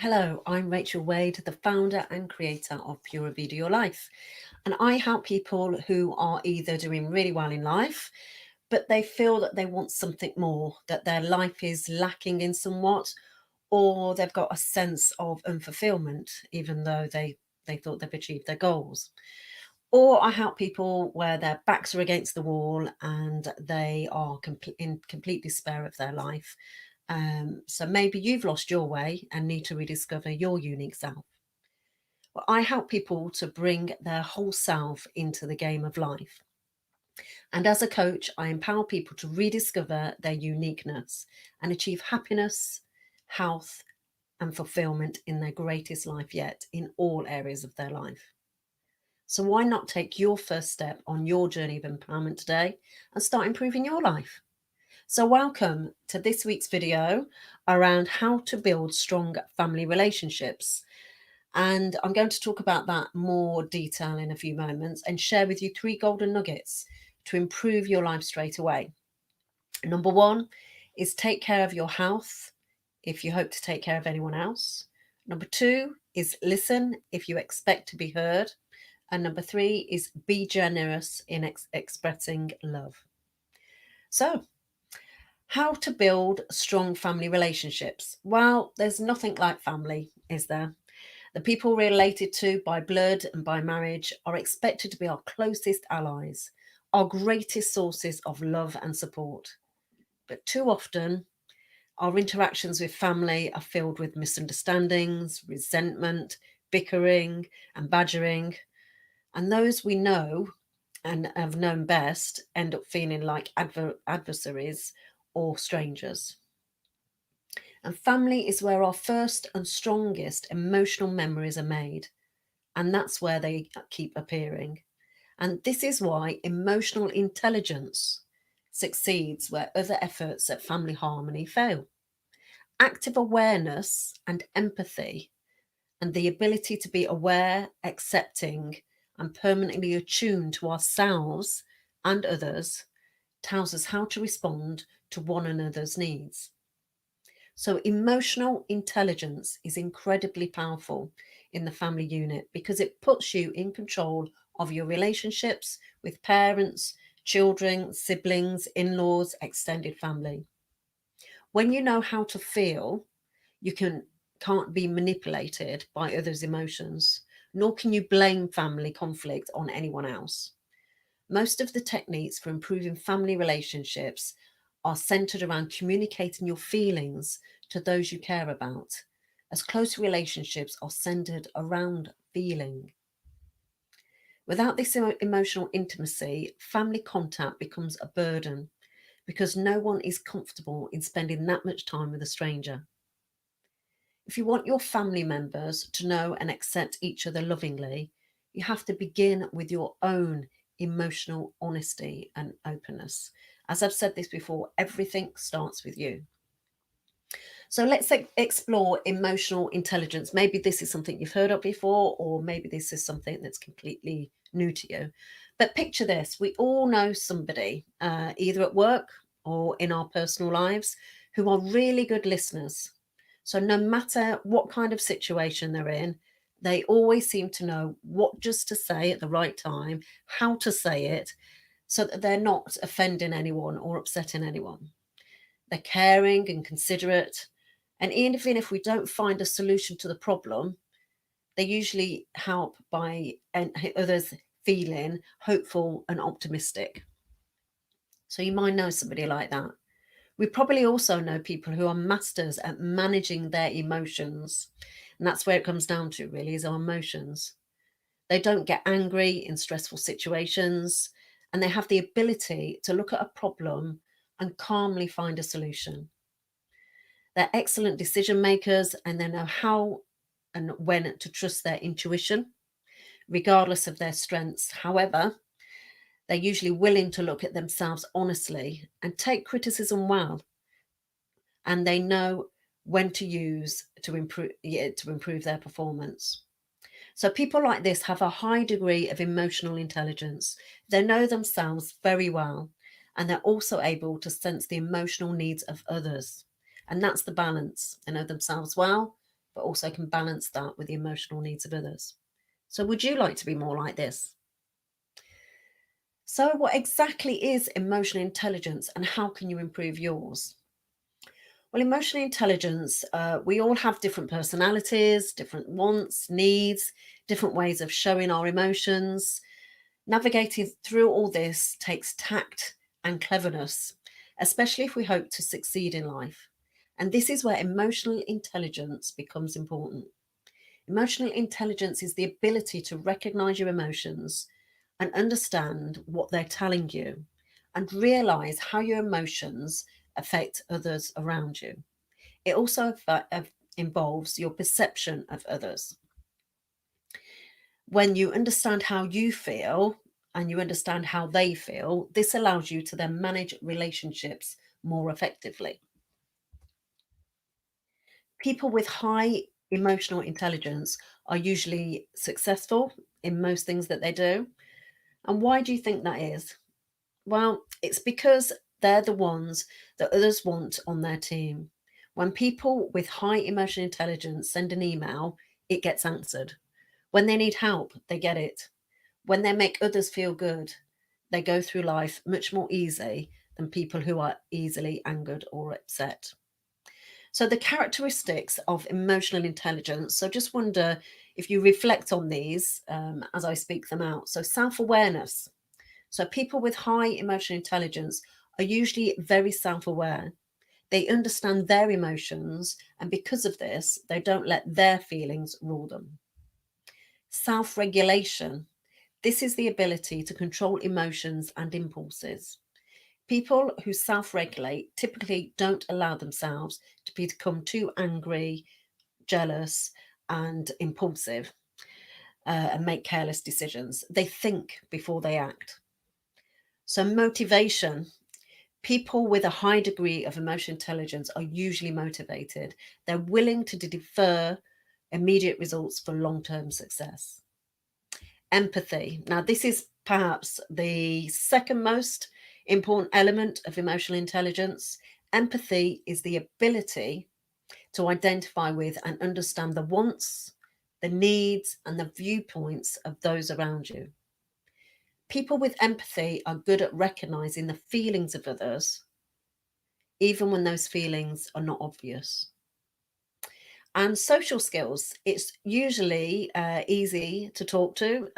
Hello, I'm Rachel Wade, the founder and creator of Pura Vida Your Life. And I help people who are either doing really well in life, but they feel that they want something more, that their life is lacking in somewhat, or they've got a sense of unfulfillment, even though they thought they've achieved their goals. Or I help people where their backs are against the wall and they are in complete despair of their life. So maybe you've lost your way and need to rediscover your unique self. Well, I help people to bring their whole self into the game of life. And as a coach, I empower people to rediscover their uniqueness and achieve happiness, health, and fulfillment in their greatest life yet in all areas of their life. So why not take your first step on your journey of empowerment today and start improving your life? So welcome to this week's video around how to build strong family relationships. And I'm going to talk about that more detail in a few moments and share with you 3 golden nuggets to improve your life straight away. Number 1 is take care of your health if you hope to take care of anyone else. Number 2 is listen if you expect to be heard. And number 3 is be generous in expressing love. So, how to build strong family relationships? Well, there's nothing like family, is there? The people related to by blood and by marriage are expected to be our closest allies, our greatest sources of love and support. But too often, our interactions with family are filled with misunderstandings, resentment, bickering, and badgering. And those we know and have known best end up feeling like adversaries or strangers. And family is where our first and strongest emotional memories are made. And that's where they keep appearing. And this is why emotional intelligence succeeds where other efforts at family harmony fail. Active awareness and empathy, and the ability to be aware, accepting, and permanently attuned to ourselves and others tells us how to respond to one another's needs. So, emotional intelligence is incredibly powerful in the family unit because it puts you in control of your relationships with parents, children, siblings, in laws, extended family. When you know how to feel, you can't be manipulated by others' emotions, nor can you blame family conflict on anyone else. Most of the techniques for improving family relationships are centered around communicating your feelings to those you care about, as close relationships are centered around feeling. Without this emotional intimacy, family contact becomes a burden because no one is comfortable in spending that much time with a stranger. If you want your family members to know and accept each other lovingly, you have to begin with your own emotional honesty and openness. As I've said this before, everything starts with you. So let's explore emotional intelligence. Maybe this is something you've heard of before, or maybe this is something that's completely new to you. But picture this: we all know somebody, either at work or in our personal lives, who are really good listeners. So no matter what kind of situation they're in, they always seem to know what just to say at the right time, how to say it, so that they're not offending anyone or upsetting anyone. They're caring and considerate. And even if we don't find a solution to the problem, they usually help by others feeling hopeful and optimistic. So you might know somebody like that. We probably also know people who are masters at managing their emotions. And that's where it comes down to, really, is our emotions. They don't get angry in stressful situations, and they have the ability to look at a problem and calmly find a solution. They're excellent decision makers and they know how and when to trust their intuition, regardless of their strengths. However, they're usually willing to look at themselves honestly and take criticism well, and they know when to use to improve their performance. So people like this have a high degree of emotional intelligence. They know themselves very well, and they're also able to sense the emotional needs of others. And that's the balance. They know themselves well, but also can balance that with the emotional needs of others. So, would you like to be more like this? So, what exactly is emotional intelligence and how can you improve yours? Well, emotional intelligence, we all have different personalities, different wants, needs, different ways of showing our emotions. Navigating through all this takes tact and cleverness, especially if we hope to succeed in life. And this is where emotional intelligence becomes important. Emotional intelligence is the ability to recognize your emotions and understand what they're telling you and realize how your emotions affect others around you. It also involves your perception of others. When you understand how you feel and you understand how they feel, this allows you to then manage relationships more effectively. People with high emotional intelligence are usually successful in most things that they do. And why do you think that is? Well, it's because they're the ones that others want on their team. When people with high emotional intelligence send an email, it gets answered. When they need help, they get it. When they make others feel good, they go through life much more easy than people who are easily angered or upset. So, the characteristics of emotional intelligence. So, just wonder if you reflect on these as I speak them out. So, self awareness. So, people with high emotional intelligence are usually very self aware. They understand their emotions, and because of this, they don't let their feelings rule them. Self regulation. This is the ability to control emotions and impulses. People who self regulate typically don't allow themselves to become too angry, jealous, and impulsive and make careless decisions. They think before they act. So, motivation. People with a high degree of emotional intelligence are usually motivated. They're willing to defer immediate results for long term success. Empathy. Now, this is perhaps the second most important element of emotional intelligence. Empathy is the ability to identify with and understand the wants, the needs, and the viewpoints of those around you. People with empathy are good at recognizing the feelings of others, even when those feelings are not obvious. And social skills, it's usually easy to talk to,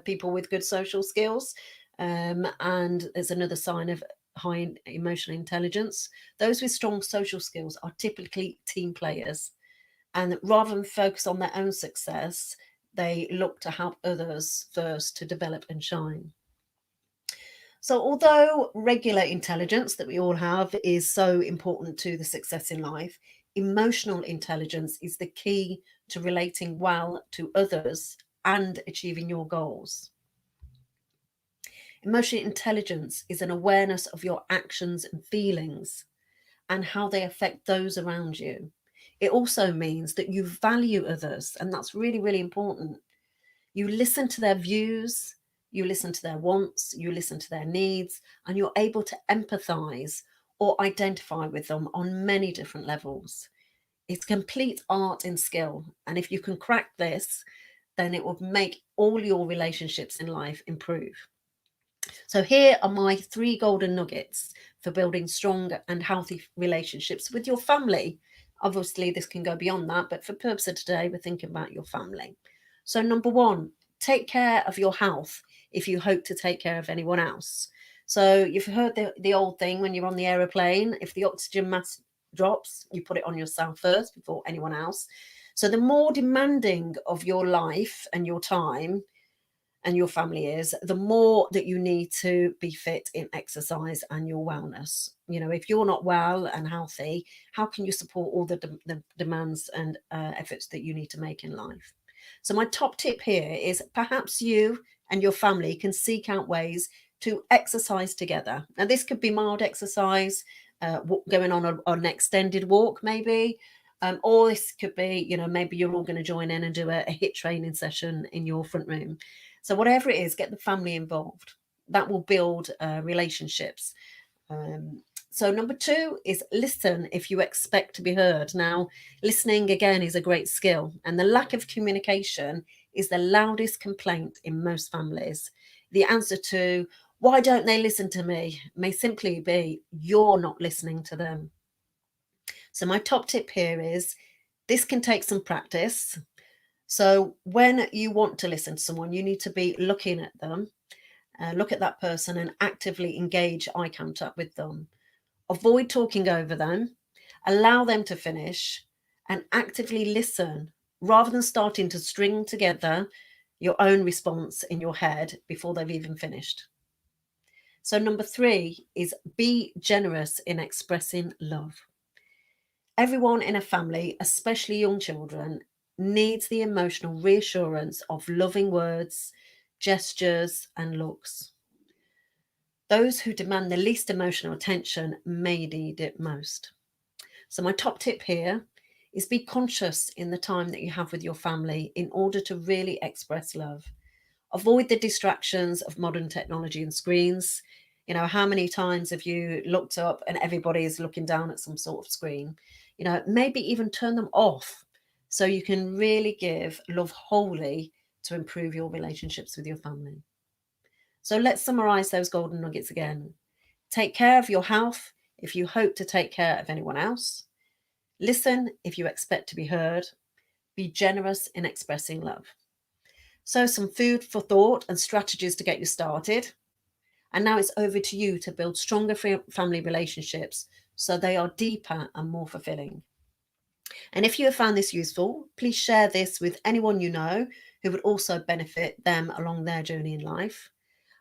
people with good social skills. And it's another sign of high emotional intelligence. Those with strong social skills are typically team players. And rather than focus on their own success, they look to help others first to develop and shine. So, although regular intelligence that we all have is so important to the success in life, emotional intelligence is the key to relating well to others and achieving your goals. Emotional intelligence is an awareness of your actions and feelings and how they affect those around you. It also means that you value others, and that's really, really important. You listen to their views, you listen to their wants, you listen to their needs, and you're able to empathize or identify with them on many different levels. It's complete art and skill. And if you can crack this, then it will make all your relationships in life improve. So, here are my three golden nuggets for building strong and healthy relationships with your family. Obviously, this can go beyond that, but for purpose of today, we're thinking about your family. So, number one, take care of your health if you hope to take care of anyone else. So, you've heard the old thing when you're on the aeroplane, if the oxygen mask drops, you put it on yourself first before anyone else. So, the more demanding of your life and your time and your family is, the more that you need to be fit in exercise and your wellness. You know, if you're not well and healthy, how can you support all the demands and efforts that you need to make in life? So, my top tip here is perhaps you and your family can seek out ways to exercise together. Now, this could be mild exercise, going on an extended walk, maybe. Or this could be, you know, maybe you're all going to join in and do a hit training session in your front room. So, whatever it is, get the family involved. That will build relationships. Um, So number 2 is listen if you expect to be heard. Now, listening again is a great skill, and the lack of communication is the loudest complaint in most families. The answer to why don't they listen to me may simply be you're not listening to them. So my top tip here is this can take some practice. So when you want to listen to someone, you need to be looking at them, look at that person and actively engage eye contact with them. Avoid talking over them, allow them to finish, and actively listen rather than starting to string together your own response in your head before they've even finished. So, number 3 is be generous in expressing love. Everyone in a family, especially young children, needs the emotional reassurance of loving words, gestures, and looks. Those who demand the least emotional attention may need it most. So, my top tip here is be conscious in the time that you have with your family in order to really express love. Avoid the distractions of modern technology and screens. How many times have you looked up and everybody is looking down at some sort of screen? Maybe even turn them off so you can really give love wholly to improve your relationships with your family. So let's summarize those golden nuggets again. Take care of your health if you hope to take care of anyone else. Listen if you expect to be heard. Be generous in expressing love. So, some food for thought and strategies to get you started. And now it's over to you to build stronger family relationships so they are deeper and more fulfilling. And if you have found this useful, please share this with anyone you know who would also benefit them along their journey in life.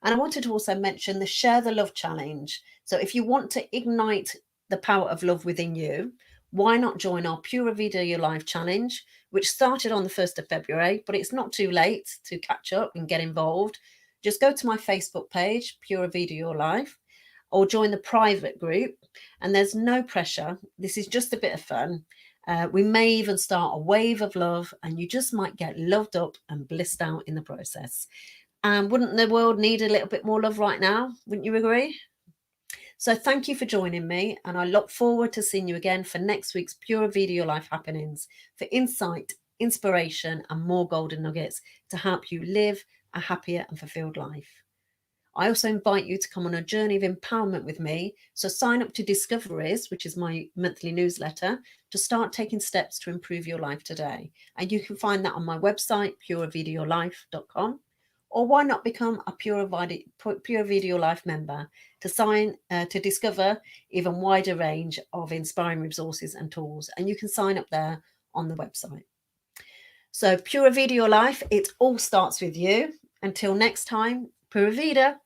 And I wanted to also mention the Share the Love Challenge. So if you want to ignite the power of love within you, why not join our Pura Vida Your Life Challenge, which started on the 1st of February, but it's not too late to catch up and get involved. Just go to my Facebook page, Pura Vida Your Life, or join the private group. And there's no pressure. This is just a bit of fun. We may even start a wave of love, and you just might get loved up and blissed out in the process. And wouldn't the world need a little bit more love right now? Wouldn't you agree? So thank you for joining me, and I look forward to seeing you again for next week's Pure Vida Your Life happenings for insight, inspiration, and more golden nuggets to help you live a happier and fulfilled life. I also invite you to come on a journey of empowerment with me. So sign up to Discoveries, which is my monthly newsletter, to start taking steps to improve your life today. And you can find that on my website, purevideoyourlife.com. Or why not become a Pure Vida Your Life member to discover even wider range of inspiring resources and tools. And you can sign up there on the website. So Pura Vida Your Life, it all starts with you. Until next time, Pura Vida.